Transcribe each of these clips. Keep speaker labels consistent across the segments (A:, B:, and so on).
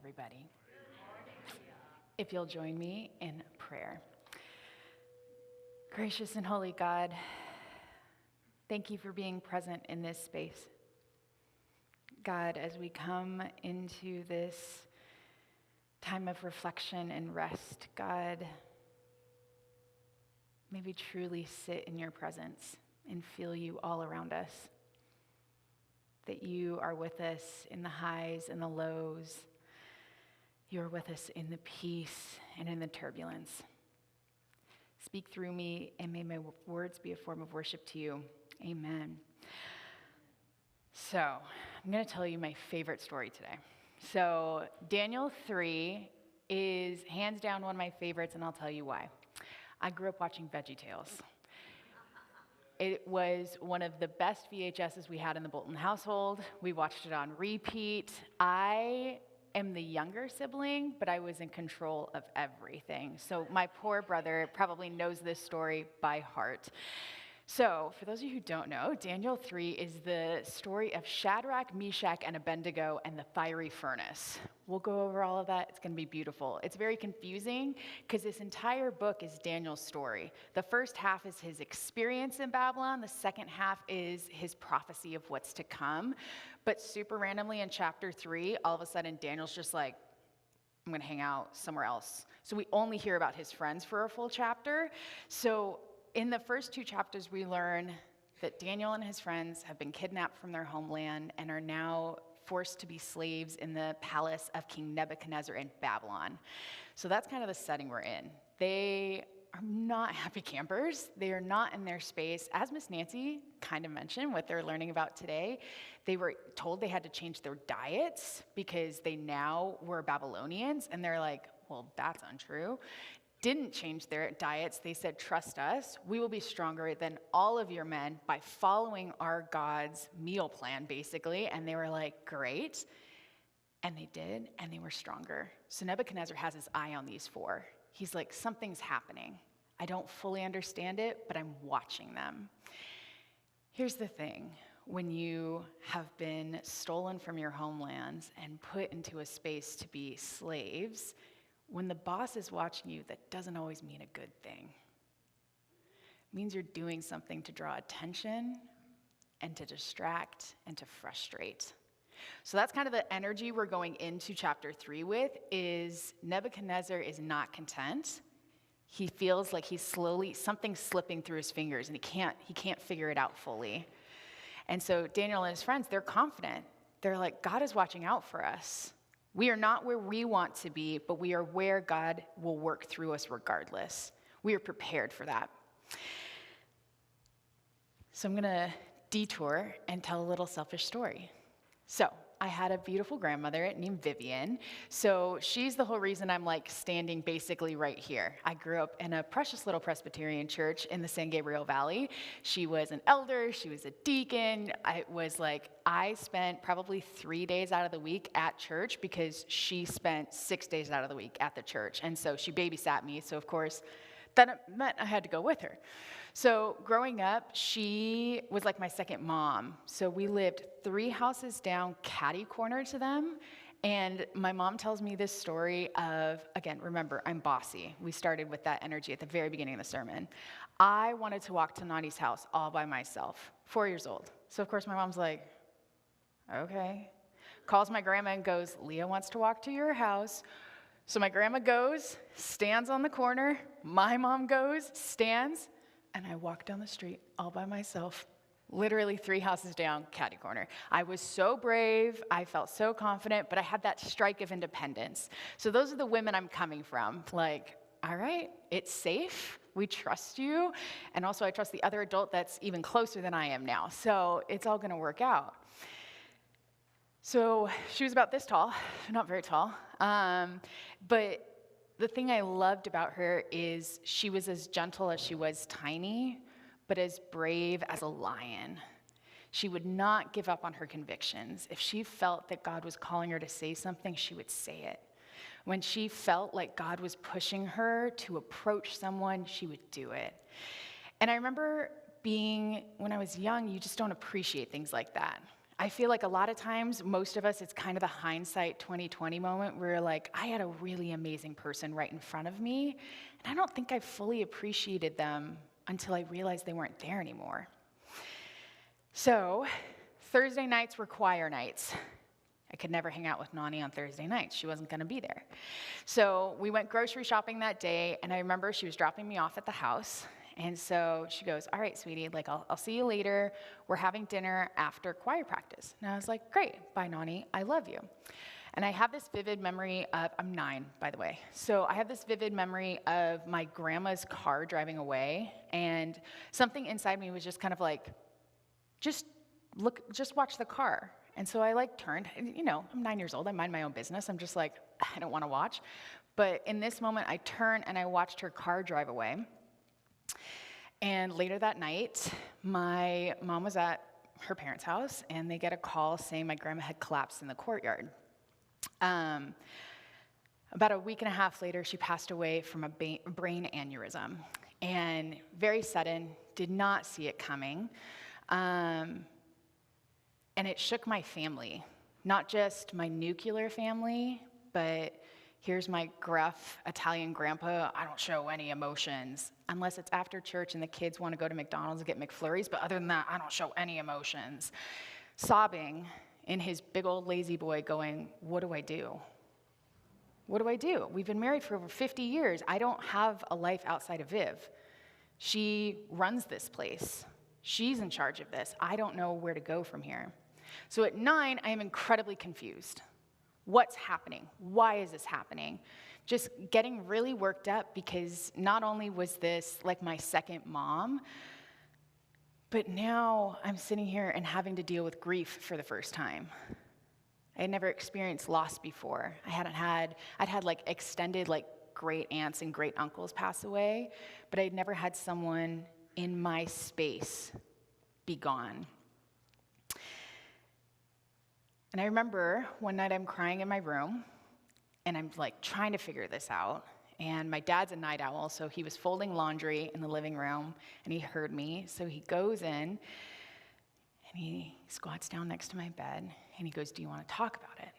A: everybody. If you'll join me in prayer. Gracious and holy God, thank you for being present in this space. God, as we come into this time of reflection and rest, God, may we truly sit in your presence and feel you all around us. That you are with us in the highs and the lows. You are with us in the peace and in the turbulence. Speak through me, and may my words be a form of worship to you. Amen. So, I'm going to tell you my favorite story today. So, Daniel 3 is hands down one of my favorites, and I'll tell you why. I grew up watching VeggieTales. It was one of the best VHSs we had in the Bolton household. We watched it on repeat. I am the younger sibling, but I was in control of everything. So my poor brother probably knows this story by heart. So for those of you who don't know, Daniel 3 is the story of Shadrach, Meshach, and Abednego and the fiery furnace. We'll go over all of that. It's going to be beautiful. It's very confusing because this entire book is Daniel's story. The first half is his experience in Babylon. The second half is his prophecy of what's to come. But super randomly in chapter 3, all of a sudden Daniel's just like, I'm going to hang out somewhere else. So we only hear about his friends for a full chapter. So in the first 2 chapters, we learn that Daniel and his friends have been kidnapped from their homeland and are now forced to be slaves in the palace of King Nebuchadnezzar in Babylon. So that's kind of the setting we're in. They are not happy campers. They are not in their space. As Miss Nancy kind of mentioned, what they're learning about today, they were told they had to change their diets because they now were Babylonians, and they're like, well, that's untrue. Didn't change their diets. They said, trust us, we will be stronger than all of your men by following our God's meal plan, basically. And they were like, great. And they did, and they were stronger. So Nebuchadnezzar has his eye on these 4. He's like, something's happening. I don't fully understand it, but I'm watching them. Here's the thing. When you have been stolen from your homelands and put into a space to be slaves, when the boss is watching you, that doesn't always mean a good thing. It means you're doing something to draw attention and to distract and to frustrate. So that's kind of the energy we're going into chapter 3 with, is Nebuchadnezzar is not content. He feels like something's slipping through his fingers, and he can't figure it out fully. And so Daniel and his friends, they're confident. They're like, God is watching out for us. We are not where we want to be, but we are where God will work through us regardless. We are prepared for that. So I'm going to detour and tell a little selfish story. So I had a beautiful grandmother named Vivian. So she's the whole reason I'm like standing basically right here. I grew up in a precious little Presbyterian church in the San Gabriel Valley. She was an elder. She was a deacon. I spent probably 3 days out of the week at church because she spent 6 days out of the week at the church. And so she babysat me. So of course, that meant I had to go with her. So growing up, she was like my second mom. So we lived 3 houses down, catty corner to them. And my mom tells me this story of, again, remember, I'm bossy. We started with that energy at the very beginning of the sermon. I wanted to walk to Nani's house all by myself, 4 years old. So of course my mom's like, okay. Calls my grandma and goes, Leah wants to walk to your house. So my grandma goes, stands on the corner. My mom goes, stands. And I walk down the street all by myself, literally 3 houses down, catty corner. I was so brave. I felt so confident, but I had that strike of independence. So those are the women I'm coming from. Like, all right, it's safe. We trust you. And also I trust the other adult that's even closer than I am now. So it's all going to work out. So she was about this tall, not very tall. But the thing I loved about her is she was as gentle as she was tiny, but as brave as a lion. She would not give up on her convictions. If she felt that God was calling her to say something, she would say it. When she felt like God was pushing her to approach someone, she would do it. And I remember when I was young, you just don't appreciate things like that. I feel like a lot of times, most of us, it's kind of the hindsight 2020 moment where like, I had a really amazing person right in front of me, and I don't think I fully appreciated them until I realized they weren't there anymore. So, Thursday nights were choir nights. I could never hang out with Nani on Thursday nights. She wasn't going to be there. So we went grocery shopping that day, and I remember she was dropping me off at the house. And so she goes, all right, sweetie, like I'll see you later. We're having dinner after choir practice. And I was like, great, bye, Nani, I love you. And I have this vivid memory of, I'm 9, by the way. So I have this vivid memory of my grandma's car driving away, and something inside me was just kind of like, just watch the car. And so I like turned, you know, I'm 9 years old, I mind my own business. I'm just like, I don't want to watch. But in this moment, I turned and I watched her car drive away. And later that night, my mom was at her parents' house, and they get a call saying my grandma had collapsed in the courtyard. About a week and a half later, she passed away from a brain aneurysm. And very sudden, did not see it coming. And it shook my family, not just my nuclear family, but here's my gruff Italian grandpa. I don't show any emotions unless it's after church and the kids want to go to McDonald's and get McFlurries, but other than that, I don't show any emotions. Sobbing in his big old lazy boy going, what do I do? What do I do? We've been married for over 50 years. I don't have a life outside of Viv. She runs this place. She's in charge of this. I don't know where to go from here. So at 9, I am incredibly confused. What's happening? Why is this happening? Just getting really worked up because not only was this like my second mom, but now I'm sitting here and having to deal with grief for the first time. I had never experienced loss before. I'd had like extended like great aunts and great uncles pass away, but I'd never had someone in my space be gone. And I remember one night I'm crying in my room, and I'm like trying to figure this out. And my dad's a night owl, so he was folding laundry in the living room, and he heard me. So he goes in, and he squats down next to my bed, and he goes, do you want to talk about it?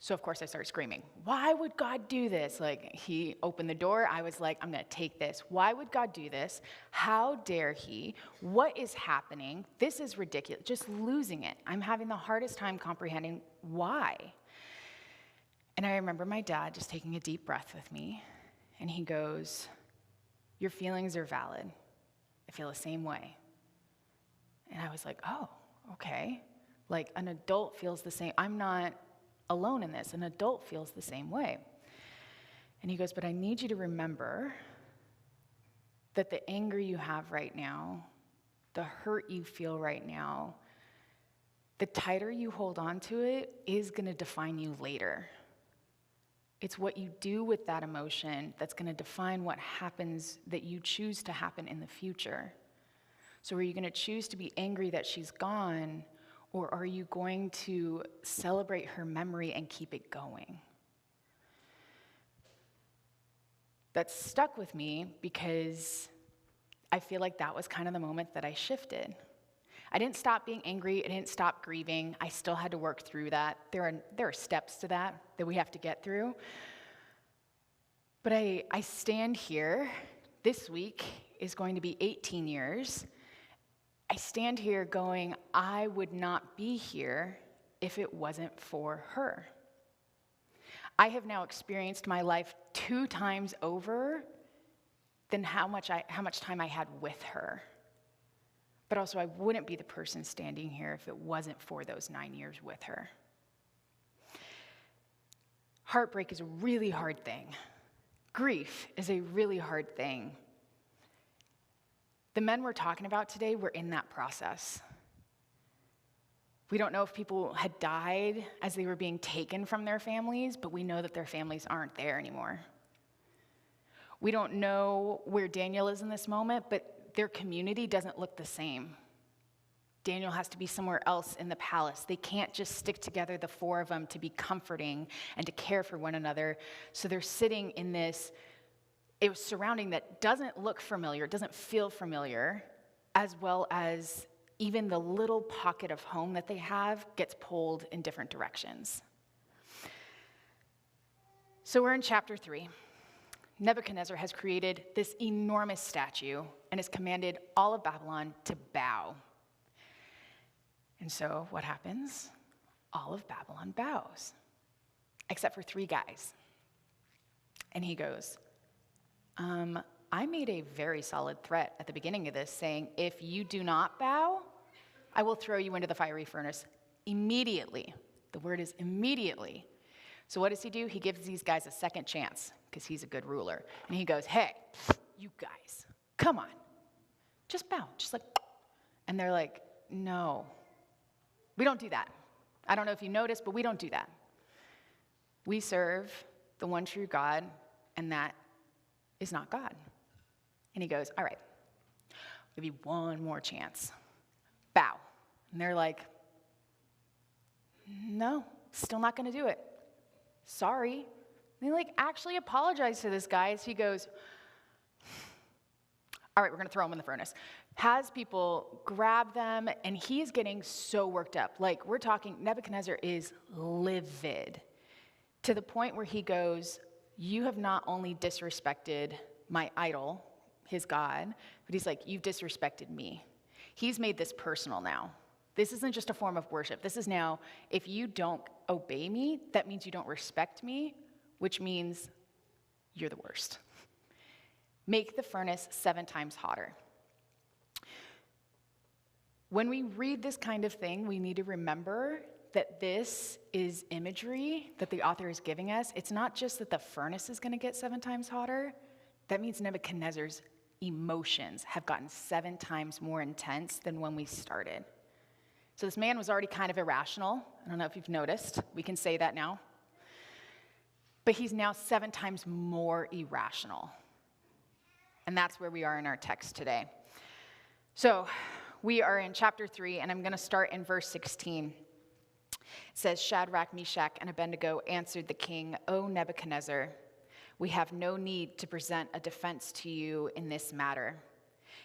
A: So of course I started screaming, why would God do this? Like, he opened the door. I was like, I'm going to take this. Why would God do this? How dare he? What is happening? This is ridiculous. Just losing it. I'm having the hardest time comprehending why. And I remember my dad just taking a deep breath with me, and he goes, your feelings are valid. I feel the same way. And I was like, oh, okay. Like, an adult feels the same. I'm not alone in this. An adult feels the same way. And he goes, but I need you to remember that the anger you have right now, the hurt you feel right now, the tighter you hold on to it is going to define you later. It's what you do with that emotion that's going to define what happens that you choose to happen in the future. So are you going to choose to be angry that she's gone, or are you going to celebrate her memory and keep it going? That stuck with me because I feel like that was kind of the moment that I shifted. I didn't stop being angry. I didn't stop grieving. I still had to work through that. There are steps to that we have to get through. But I stand here. This week is going to be 18 years. I stand here going, I would not be here if it wasn't for her. I have now experienced my life 2 times over than how much time I had with her. But also, I wouldn't be the person standing here if it wasn't for those 9 years with her. Heartbreak is a really hard thing. Grief is a really hard thing. The men we're talking about today were in that process. We don't know if people had died as they were being taken from their families, but we know that their families aren't there anymore. We don't know where Daniel is in this moment, but their community doesn't look the same. Daniel has to be somewhere else in the palace. They can't just stick together, the 4 of them, to be comforting and to care for one another. So they're sitting in this surrounding that doesn't look familiar, doesn't feel familiar, as well as even the little pocket of home that they have gets pulled in different directions. So we're in chapter 3. Nebuchadnezzar has created this enormous statue and has commanded all of Babylon to bow. And so what happens? All of Babylon bows, except for 3 guys. And he goes, I made a very solid threat at the beginning of this, saying, if you do not bow, I will throw you into the fiery furnace immediately. The word is immediately. So what does he do? He gives these guys a second chance because he's a good ruler. And he goes, hey, you guys, come on. Just bow, just like, and they're like, no, we don't do that. I don't know if you noticed, but we don't do that. We serve the one true God, and that is not God. And he goes, all right, I'll give you one more chance. Bow. And they're like, no, still not going to do it. Sorry. And they actually apologize to this guy as he goes, all right, we're going to throw him in the furnace. Has people grab them, and he's getting so worked up. We're talking, Nebuchadnezzar is livid to the point where he goes, you have not only disrespected my idol, his God, but he's like, you've disrespected me. He's made this personal now. This isn't just a form of worship. This is now, if you don't obey me, that means you don't respect me, which means you're the worst. Make the furnace 7 times hotter. When we read this kind of thing, we need to remember that this is imagery that the author is giving us. It's not just that the furnace is going to get 7 times hotter. That means Nebuchadnezzar's emotions have gotten 7 times more intense than when we started. So this man was already kind of irrational. I don't know if you've noticed. We can say that now. But he's now 7 times more irrational. And that's where we are in our text today. So we are in chapter 3, and I'm going to start in verse 16. It says, Shadrach, Meshach, and Abednego answered the king, O Nebuchadnezzar, we have no need to present a defense to you in this matter.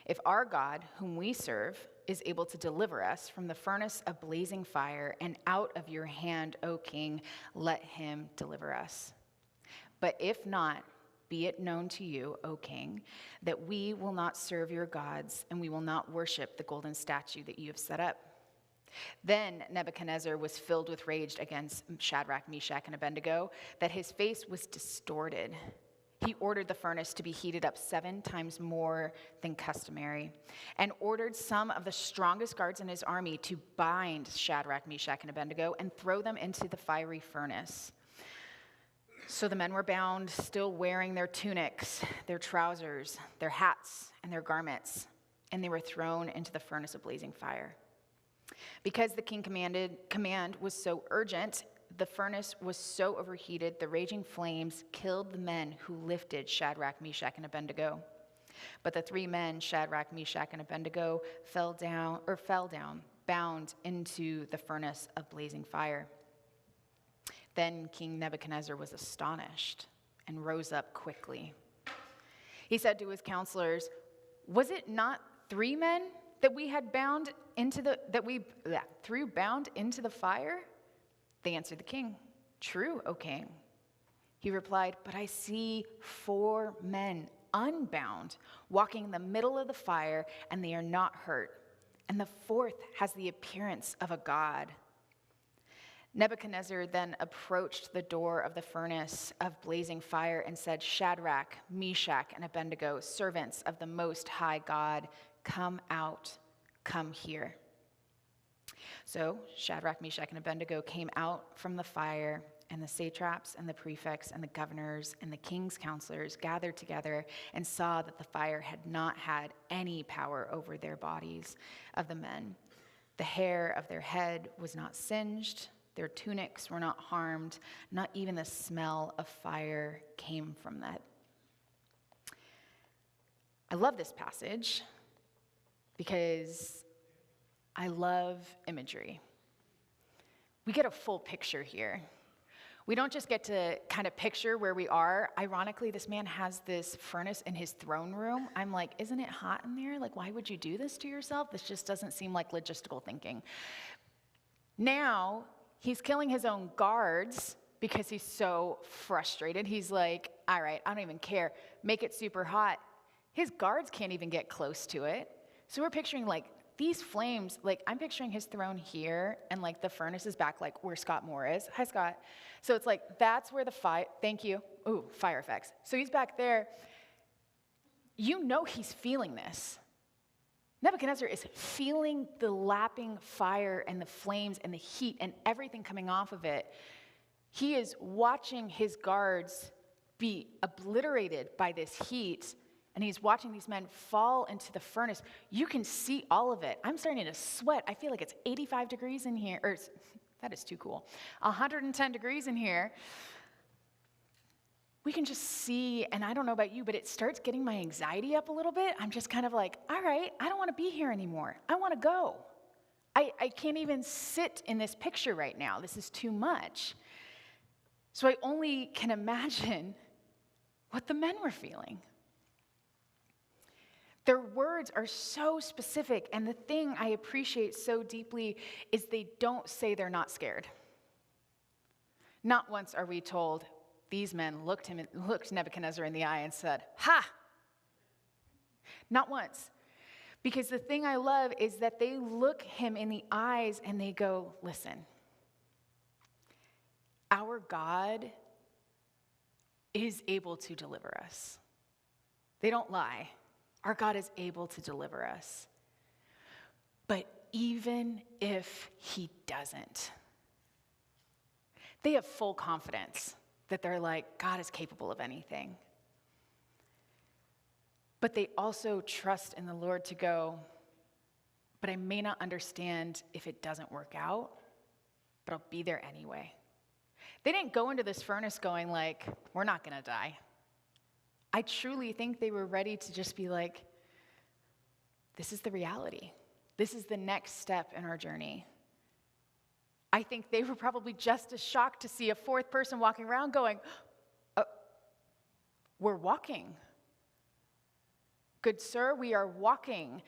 A: If our God, whom we serve, is able to deliver us from the furnace of blazing fire and out of your hand, O king, let him deliver us. But if not, be it known to you, O king, that we will not serve your gods, and we will not worship the golden statue that you have set up. Then Nebuchadnezzar was filled with rage against Shadrach, Meshach, and Abednego, that his face was distorted. He ordered the furnace to be heated up 7 times more than customary, and ordered some of the strongest guards in his army to bind Shadrach, Meshach, and Abednego and throw them into the fiery furnace. So the men were bound, still wearing their tunics, their trousers, their hats, and their garments, and they were thrown into the furnace of blazing fire. Because the king's command was so urgent, the furnace was so overheated, the raging flames killed the men who lifted Shadrach, Meshach, and Abednego. But the 3 men, Shadrach, Meshach, and Abednego, fell down, bound into the furnace of blazing fire. Then King Nebuchadnezzar was astonished and rose up quickly. He said to his counselors, was it not 3 men that we had bound into the fire? They answered the king, true, O king. He replied, but I see 4 men unbound, walking in the middle of the fire, and they are not hurt. And the 4th has the appearance of a god. Nebuchadnezzar then approached the door of the furnace of blazing fire and said, Shadrach, Meshach, and Abednego, servants of the Most High God, come out, come here. So Shadrach, Meshach, and Abednego came out from the fire, and the satraps and the prefects and the governors and the king's counselors gathered together and saw that the fire had not had any power over their bodies of the men. The hair of their head was not singed, their tunics were not harmed, not even the smell of fire came from that. I love this passage because I love imagery. We get a full picture here. We don't just get to kind of picture where we are. Ironically, this man has this furnace in his throne room. I'm like, isn't it hot in there? Like, why would you do this to yourself? This just doesn't seem like logistical thinking. Now, he's killing his own guards because he's so frustrated. He's like, all right, I don't even care. Make it super hot. His guards can't even get close to it. So we're picturing like these flames, like I'm picturing his throne here and like the furnace is back like where Scott Moore is. Hi, Scott. So it's like, that's where the fire, thank you. Ooh, fire effects. So he's back there. You know he's feeling this. Nebuchadnezzar is feeling the lapping fire and the flames and the heat and everything coming off of it. He is watching his guards be obliterated by this heat, and he's watching these men fall into the furnace. You can see all of it. I'm starting to sweat. I feel like it's 85 degrees in here. That is too cool. 110 degrees in here. We can just see, and I don't know about you, but it starts getting my anxiety up a little bit. I'm just kind of like, all right, I don't want to be here anymore. I want to go. I can't even sit in this picture right now. This is too much. So I only can imagine what the men were feeling. Their words are so specific, and the thing I appreciate so deeply is they don't say they're not scared. Not once are we told these men looked Nebuchadnezzar in the eye and said, "Ha!" Not once. Because the thing I love is that they look him in the eyes and they go, listen, our God is able to deliver us. They don't lie. Our God is able to deliver us. But even if he doesn't, they have full confidence that they're like, God is capable of anything. But they also trust in the Lord to go, but I may not understand if it doesn't work out, but I'll be there anyway. They didn't go into this furnace going like, we're not going to die. I truly think they were ready to just be like, this is the reality. This is the next step in our journey. I think they were probably just as shocked to see a fourth person walking around going, we're walking. Good sir, we are walking.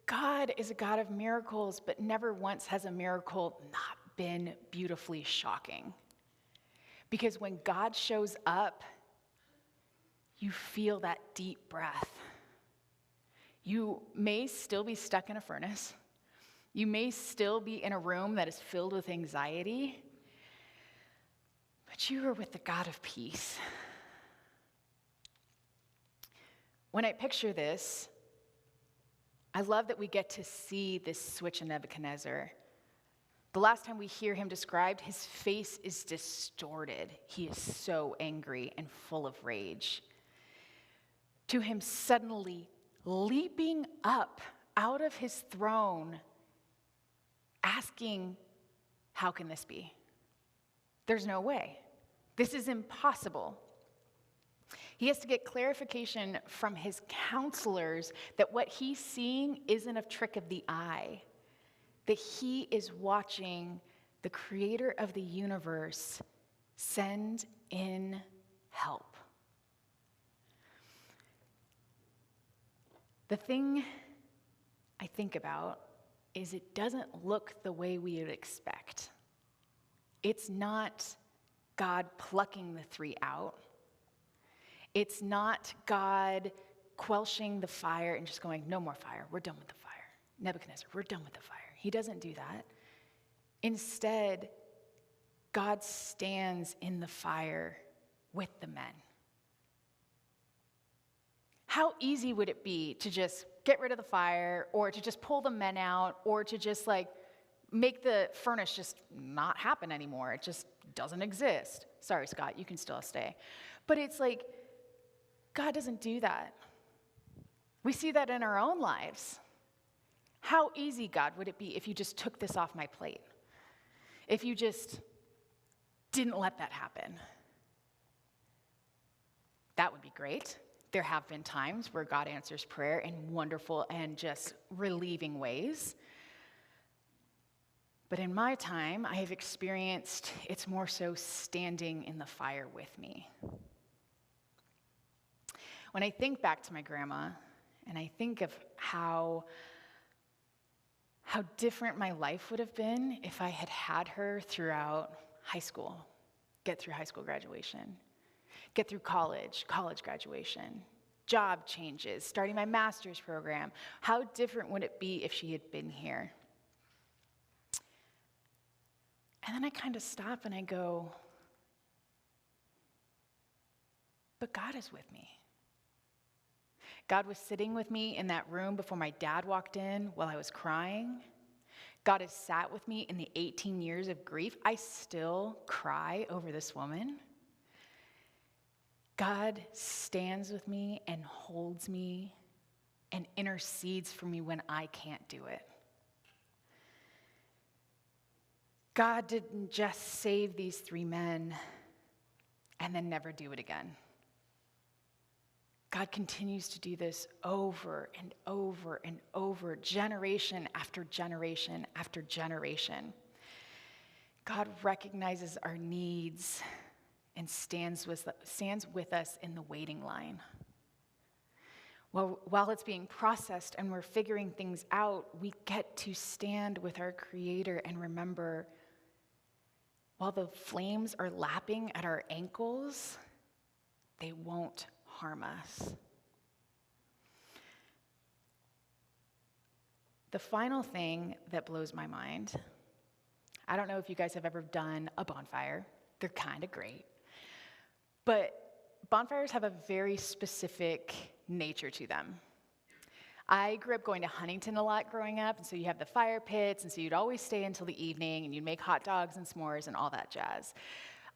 A: God is a God of miracles, but never once has a miracle not been beautifully shocking. Because when God shows up, you feel that deep breath. You may still be stuck in a furnace. You may still be in a room that is filled with anxiety, but you are with the God of peace. When I picture this, I love that we get to see this switch in Nebuchadnezzar. The last time we hear him described, his face is distorted. He is so angry and full of rage. To him suddenly leaping up out of his throne, asking, how can this be? There's no way. This is impossible. He has to get clarification from his counselors that what he's seeing isn't a trick of the eye, that he is watching the creator of the universe send in help. The thing I think about is it doesn't look the way we would expect. It's not God plucking the three out. It's not God quelching the fire and just going, no more fire, we're done with the fire. Nebuchadnezzar, we're done with the fire. He doesn't do that. Instead, God stands in the fire with the men. How easy would it be to just get rid of the fire or to just pull the men out or to just like make the furnace just not happen anymore? It just doesn't exist. Sorry, Scott, you can still stay. But it's like, God doesn't do that. We see that in our own lives. How easy, God, would it be if you just took this off my plate? If you just didn't let that happen? That would be great. There have been times where God answers prayer in wonderful and just relieving ways. But in my time, I have experienced it's more so standing in the fire with me. When I think back to my grandma, and I think of how different my life would have been if I had had her throughout high school, get through high school graduation, get through college graduation, job changes, starting my master's program. How different would it be if she had been here? And then I kind of stop and I go, but God is with me. God was sitting with me in that room before my dad walked in while I was crying. God has sat with me in the 18 years of grief. I still cry over this woman. God stands with me and holds me and intercedes for me when I can't do it. God didn't just save these 3 men and then never do it again. God continues to do this over and over and over, generation after generation after generation. God recognizes our needs and stands with us in the waiting line. While it's being processed and we're figuring things out, we get to stand with our Creator and remember, while the flames are lapping at our ankles, they won't harm us. The final thing that blows my mind, I don't know if you guys have ever done a bonfire. They're kind of great. But bonfires have a very specific nature to them. I grew up going to Huntington a lot growing up, and so you have the fire pits, and so you'd always stay until the evening, and you'd make hot dogs and s'mores and all that jazz.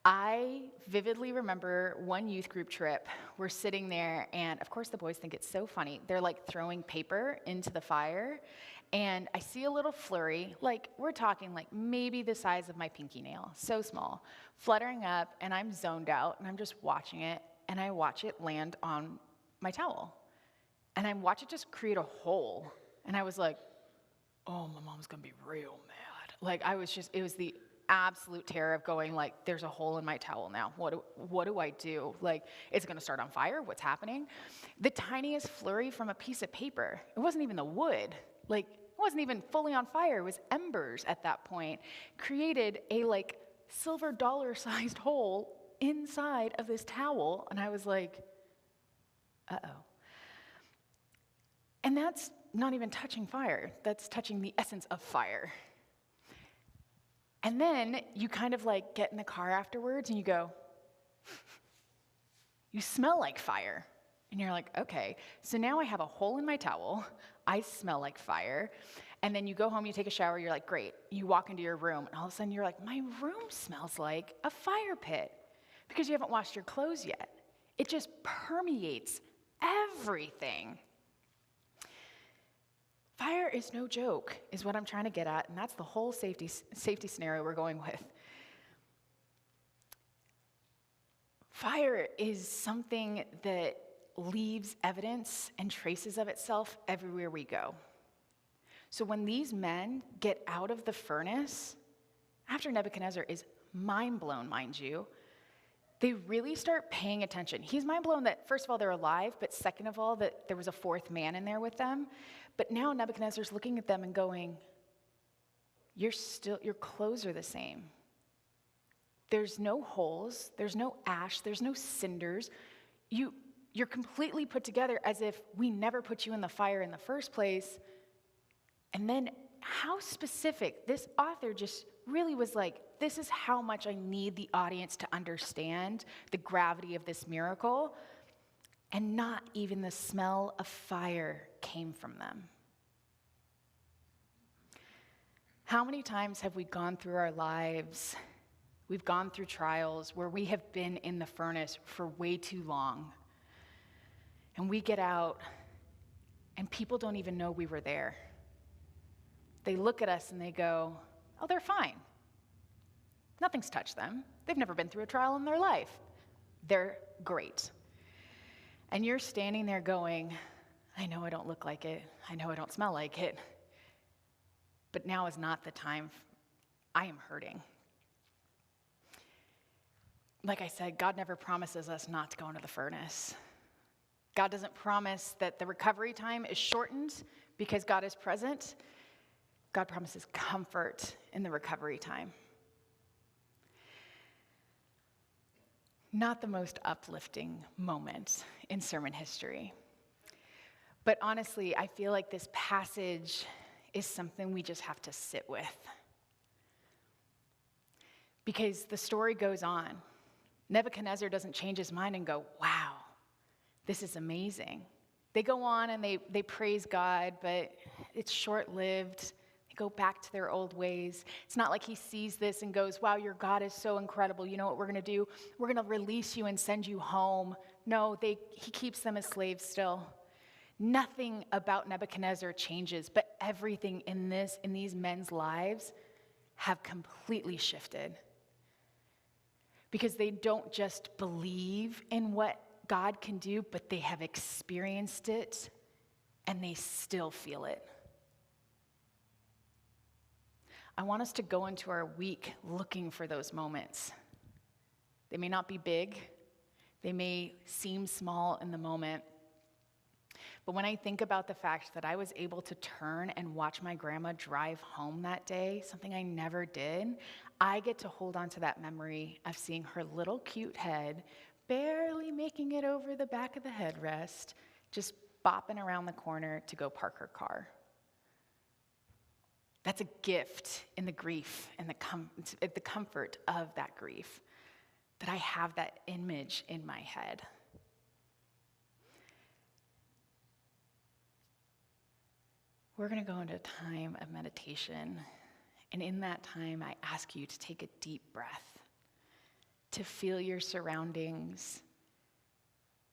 A: I vividly remember one youth group trip. We're sitting there, and of course the boys think it's so funny. They're like throwing paper into the fire, and I see a little flurry, like we're talking like maybe the size of my pinky nail, so small, fluttering up, and I'm zoned out, and I'm just watching it, and I watch it land on my towel. And I watch it just create a hole. And I was like, oh, my mom's gonna be real mad. Like it was the absolute terror of going like, there's a hole in my towel now. What do I do? Like, it's gonna start on fire? What's happening? The tiniest flurry from a piece of paper. It wasn't even the wood. Like, it wasn't even fully on fire. It was embers at that point. Created a like silver dollar-sized hole inside of this towel. And I was like, uh-oh. And that's not even touching fire. That's touching the essence of fire. And then you kind of like get in the car afterwards and you go, you smell like fire. And you're like, okay, so now I have a hole in my towel. I smell like fire. And then you go home, you take a shower, you're like, great. You walk into your room, and all of a sudden you're like, my room smells like a fire pit because you haven't washed your clothes yet. It just permeates everything. Fire is no joke, is what I'm trying to get at, and that's the whole safety scenario we're going with. Fire is something that leaves evidence and traces of itself everywhere we go. So when these men get out of the furnace, after Nebuchadnezzar is mind blown, mind you, they really start paying attention. He's mind blown that, first of all, they're alive, but second of all, that there was a 4th man in there with them. But now Nebuchadnezzar's looking at them and going, your clothes are the same. There's no holes, there's no ash, there's no cinders. You're completely put together as if we never put you in the fire in the first place. And then how specific, this author just really was like, this is how much I need the audience to understand the gravity of this miracle. And not even the smell of fire came from them. How many times have we gone through our lives, we've gone through trials where we have been in the furnace for way too long, and we get out and people don't even know we were there. They look at us and they go, oh, they're fine. Nothing's touched them. They've never been through a trial in their life. They're great. And you're standing there going, I know I don't look like it. I know I don't smell like it. But now is not the time I am hurting. Like I said, God never promises us not to go into the furnace. God doesn't promise that the recovery time is shortened because God is present. God promises comfort in the recovery time. Not the most uplifting moment in sermon history. But honestly, I feel like this passage is something we just have to sit with. Because the story goes on. Nebuchadnezzar doesn't change his mind and go, wow, this is amazing. They go on and they praise God, but it's short-lived. They go back to their old ways. It's not like he sees this and goes, wow, your God is so incredible. You know what we're going to do? We're going to release you and send you home. No, he keeps them as slaves still. Nothing about Nebuchadnezzar changes, but everything in these men's lives have completely shifted. Because they don't just believe in what God can do, but they have experienced it and they still feel it. I want us to go into our week looking for those moments. They may not be big, they may seem small in the moment. But when I think about the fact that I was able to turn and watch my grandma drive home that day, something I never did, I get to hold on to that memory of seeing her little cute head barely making it over the back of the headrest, just bopping around the corner to go park her car. That's a gift in the grief and the comfort of that grief, that I have that image in my head. We're going to go into a time of meditation, and in that time, I ask you to take a deep breath, to feel your surroundings,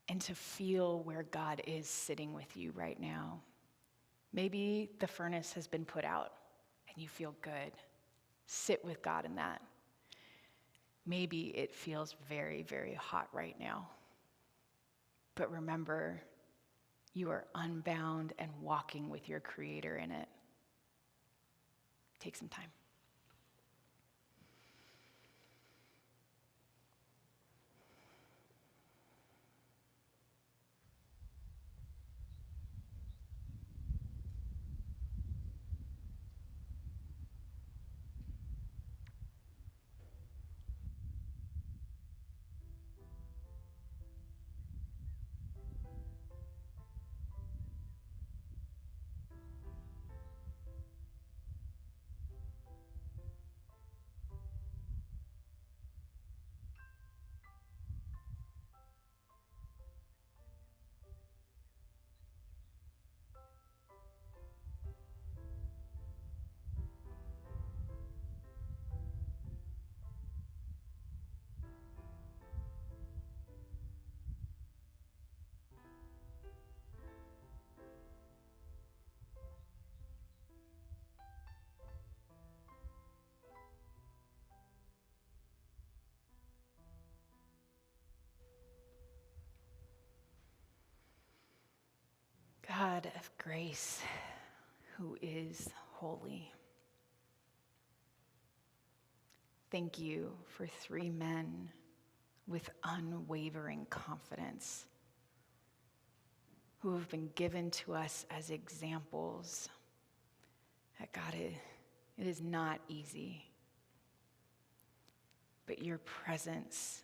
A: and to feel where God is sitting with you right now. Maybe the furnace has been put out, and you feel good. Sit with God in that. Maybe it feels very, very hot right now. But remember, you are unbound and walking with your Creator in it. Take some time. God of grace, who is holy, thank you for 3 men with unwavering confidence who have been given to us as examples that God, it is not easy, but your presence,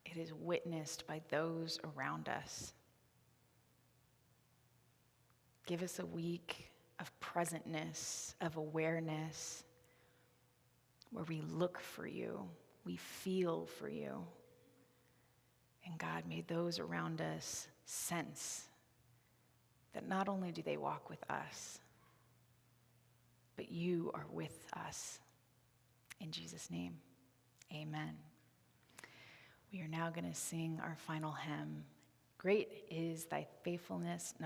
A: it is witnessed by those around us. Give us a week of presentness, of awareness, where we look for you, we feel for you. And God, may those around us sense that not only do they walk with us, but you are with us. In Jesus' name, amen. We are now going to sing our final hymn, Great is Thy Faithfulness, number